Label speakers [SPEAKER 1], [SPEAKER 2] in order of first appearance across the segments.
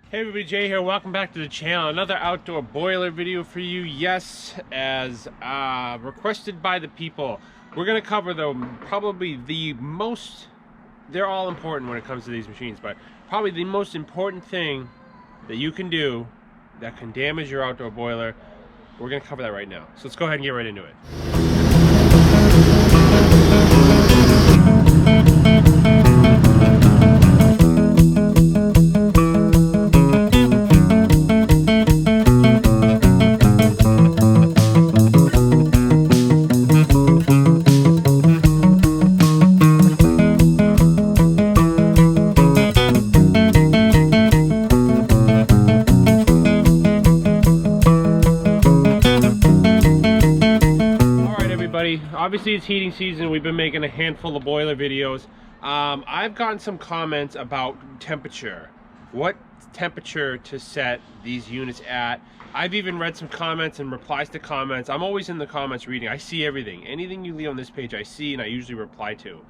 [SPEAKER 1] Hey everybody, Jay here. Welcome back to the channel. Another outdoor boiler video for you. Yes, as requested by the people. We're going to cover probably the most, they're all important when it comes to these machines, but probably the most important thing that you can do that can damage your outdoor boiler. We're going to cover that right now. So let's go ahead and get right into it. Obviously it's heating season. We've been making a handful of boiler videos. I've gotten some comments about temperature. What temperature to set these units at. I've even read some comments and replies to comments. I'm always in the comments reading. I see everything. Anything you leave on this page I see and I usually reply to.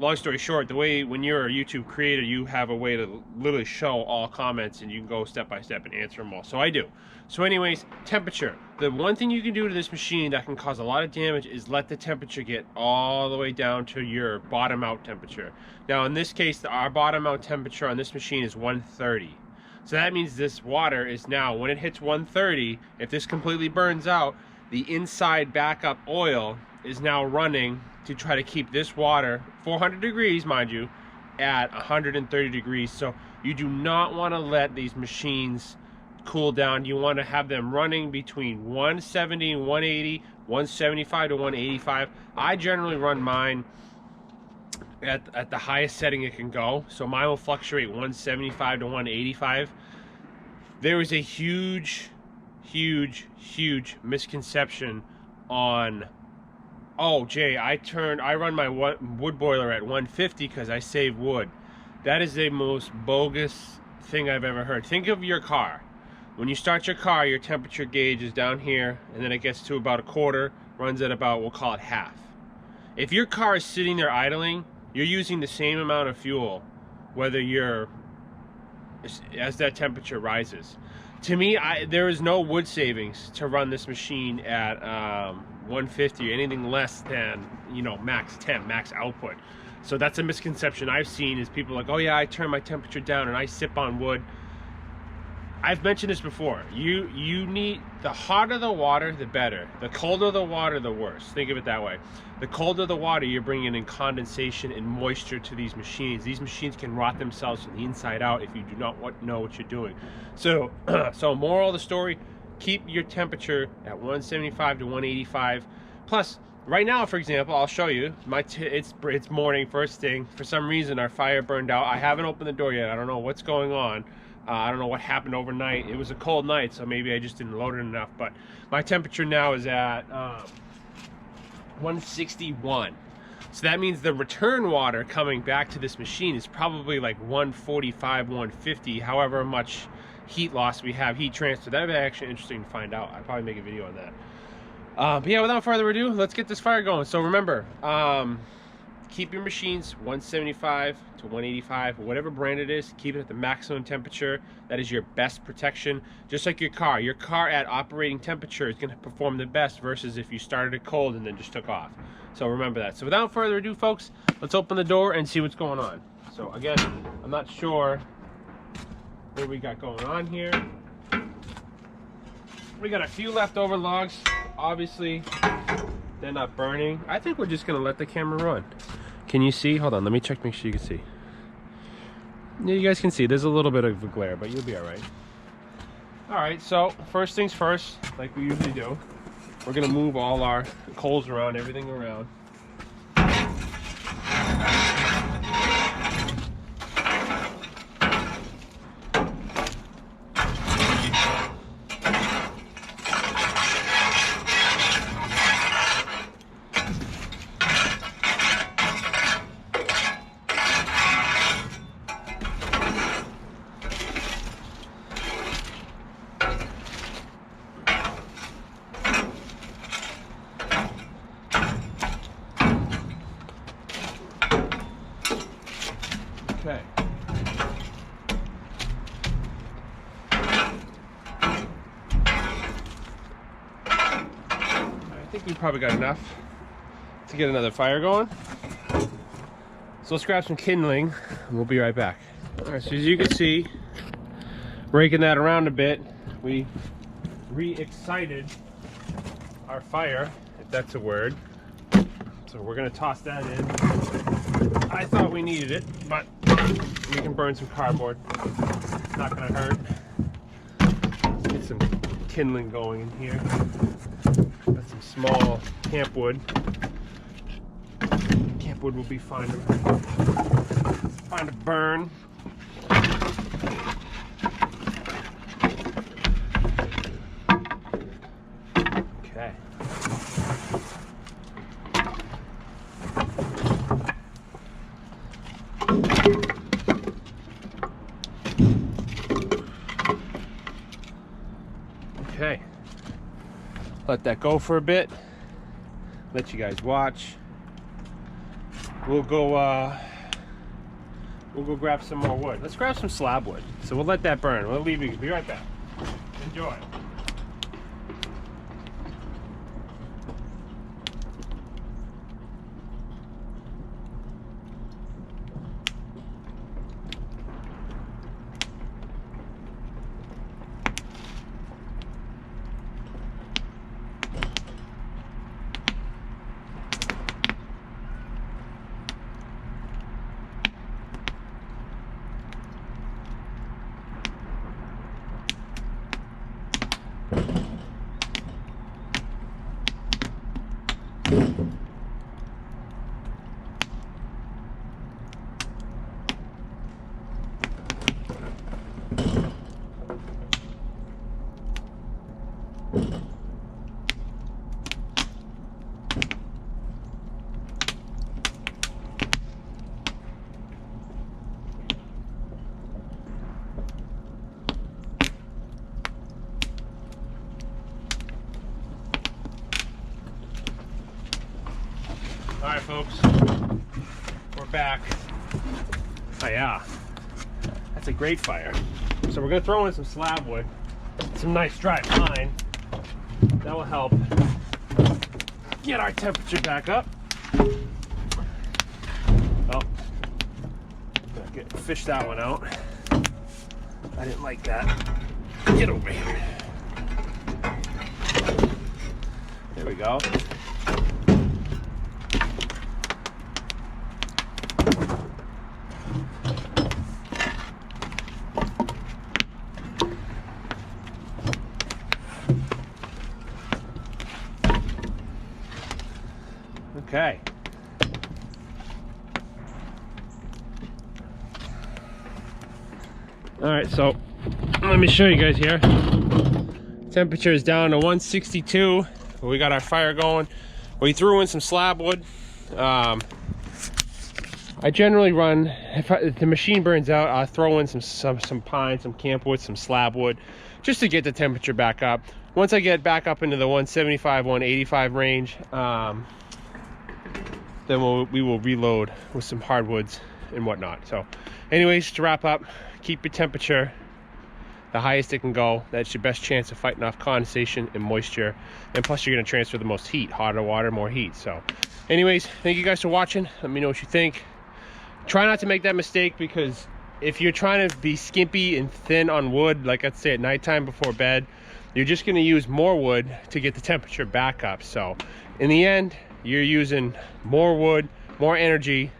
[SPEAKER 1] Long story short, the way when you're a YouTube creator, you have a way to literally show all comments and you can go step by step and answer them all. So I do. So anyways, temperature. The one thing you can do to this machine that can cause a lot of damage is let the temperature get all the way down to your bottom out temperature. Now in this case, our bottom out temperature on this machine is 130. So that means this water is now, when it hits 130, if this completely burns out, the inside backup oil is now running to try to keep this water 400 degrees, mind you, at 130 degrees. So you do not want to let these machines cool down. You want to have them running between 170 and 180, 175 to 185. I generally run mine at the highest setting it can go. So mine will fluctuate 175 to 185. There is a huge misconception on, oh Jay, I run my wood boiler at 150 because I save wood. That is the most bogus thing I've ever heard. Think of your car. When you start your car, your temperature gauge is down here, and then it gets to about a quarter, runs at about, we'll call it half. If your car is sitting there idling, you're using the same amount of fuel, whether as that temperature rises. To me, there is no wood savings to run this machine at 150 or anything less than, max temp, max output. So that's a misconception I've seen, is people like, oh yeah, I turn my temperature down and I sip on wood. I've mentioned this before. You need, the hotter the water, the better. The colder the water, the worse. Think of it that way. The colder the water, you're bringing in condensation and moisture to these machines. These machines can rot themselves from the inside out if you do not know what you're doing. So, moral of the story, keep your temperature at 175 to 185. Plus, right now, for example, I'll show you. It's morning, first thing. For some reason, our fire burned out. I haven't opened the door yet. I don't know what's going on. I don't know what happened overnight. It was a cold night, so maybe I just didn't load it enough. But my temperature now is at 161. So that means the return water coming back to this machine is probably like 145, 150, however much heat loss we have, heat transfer. That would be actually interesting to find out. I'd probably make a video on that. But yeah, without further ado, let's get this fire going. So remember, keep your machines 175 to 185, whatever brand it is. Keep it at the maximum temperature. That is your best protection. Just like your car at operating temperature is going to perform the best versus if you started it cold and then just took off. So remember that. So without further ado, folks, let's open the door and see what's going on. So again, I'm not sure what we got going on here. We got a few leftover logs. Obviously, they're not burning. I think we're just gonna let the camera run. Can you see? Hold on, let me check, make sure you can see. Yeah, you guys can see. There's a little bit of a glare, but you'll be all right. All right, so first things first, like we usually do, we're gonna move all our coals around, everything around. Okay. think we probably got enough to get another fire going. So let's grab some kindling and we'll be right back. All right, so as you can see, raking that around a bit, we re-excited our fire, if that's a word. So we're gonna toss that in. I thought we needed it, but we can burn some cardboard. It's not gonna hurt. Let's get some kindling going in here. Got some small camp wood. Camp wood will be fine to burn. Okay. Okay. Let that go for a bit. Let you guys watch. We'll go grab some more wood. Let's grab some slab wood. So we'll let that burn. We'll leave you. Be right back. Enjoy. All right, folks, we're back. Oh yeah, that's a great fire. So we're gonna throw in some slab wood, some nice dry pine. That will help get our temperature back up. Oh, fish that one out. I didn't like that. Get over here. There we go. Okay. All right, so let me show you guys here. Temperature is down to 162. We got our fire going. We threw in some slab wood. I generally run, if the machine burns out, I'll throw in some pine, some camp wood, some slab wood, just to get the temperature back up. Once I get back up into the 175, 185 range, then we will reload with some hardwoods and whatnot. So anyways, to wrap up, keep your temperature the highest it can go. That's your best chance of fighting off condensation and moisture, and plus you're going to transfer the most heat. Hotter water, more heat. So anyways, thank you guys for watching. Let me know what you think. Try not to make that mistake, because if you're trying to be skimpy and thin on wood, like I'd say at nighttime before bed, you're just going to use more wood to get the temperature back up. So in the end, you're using more wood, more energy,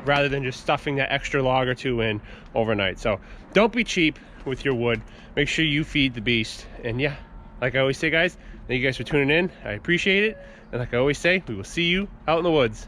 [SPEAKER 1] rather than just stuffing that extra log or two in overnight. So don't be cheap with your wood. Make sure you feed the beast. And yeah, like I always say, guys, thank you guys for tuning in. I appreciate it. And like I always say, we will see you out in the woods.